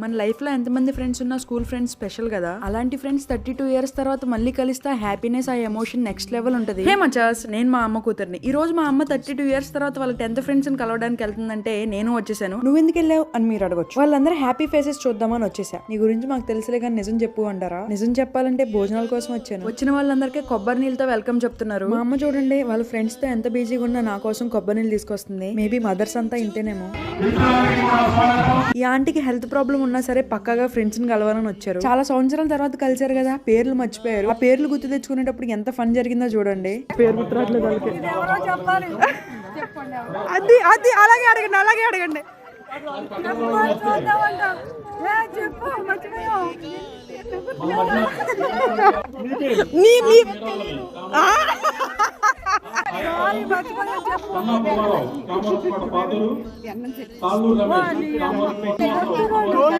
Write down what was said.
మన లైఫ్ లో ఎంతమంది ఫ్రెండ్స్ ఉన్నా స్కూల్ ఫ్రెండ్స్ స్పెషల్ కదా. అలాంటి ఫ్రెండ్స్ 32 years తర్వాత మళ్ళీ కలిస్తే హ్యాపీనెస్, ఆ ఎమోషన్ నెక్స్ట్ లెవెల్ ఉంటుంది. హే మచాస్, నేను మా అమ్మ కూతుర్ని. ఈ రోజు మా అమ్మ 32 years తర్వాత వాళ్ళ 10th ఫ్రెండ్స్ ని కలవడానికి వెళ్తుందంటే నేను వచ్చేసాను. నువ్వు ఎందుకు వెళ్ళావు అని మీరు అడగొచ్చు. వాళ్ళందరూ హ్యాపీ ఫేసెస్ చూద్దామని వచ్చేసా. నీ గురించి మాకు తెలుసులే కానీ నిజం చెప్పు అంటారా? నిజం చెప్పాలంటే భోజనాల కోసం వచ్చాను. వచ్చిన వాళ్ళందరికీ కొబ్బరి నీళ్ళతో వెల్కమ్ చెప్తున్నారు. మా అమ్మ చూడండి, వాళ్ళ ఫ్రెండ్స్ తో ఎంత బిజీగా ఉన్నా నా కోసం కొబ్బరి నీళ్ళు తీసుకొస్తుంది. మేబీ మదర్స్ అంతా ఇంతేనేమో. ఈ ఆంటీకి హెల్త్ ప్రాబ్లం ఉన్నా సరే పక్కాగా ఫ్రెండ్స్ ని కలవాలని వచ్చారు. చాలా సంవత్సరాల తర్వాత కలిసారు కదా, పేర్లు మర్చిపోయారు. ఆ పేర్లు గుర్తు తెచ్చుకునేటప్పుడు ఎంత ఫన్ జరిగిందో చూడండి. పేరు గుర్తురాట్లేదు వాళ్ళకి. అది అది అలాగే అడగండి, అలాగే అడగండి.